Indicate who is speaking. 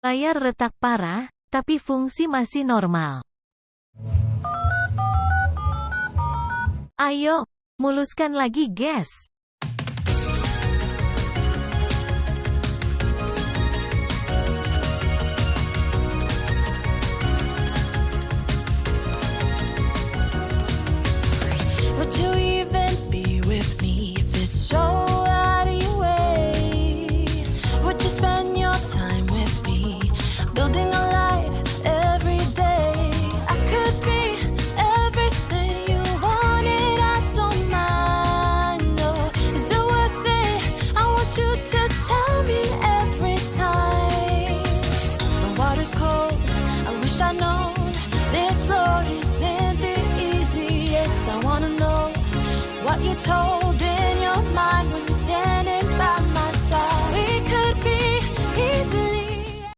Speaker 1: Layar retak parah, tapi fungsi masih normal. Ayo, muluskan lagi guys.
Speaker 2: Would you even be with me if it's so out of your way? Would you spend your time with me, building a life every day? I could be everything you wanted, I don't mind, no. Is it worth it? I want you to tell me every time. The water's cold, I wish I'd known this road isn't the easiest. I wanna know what you told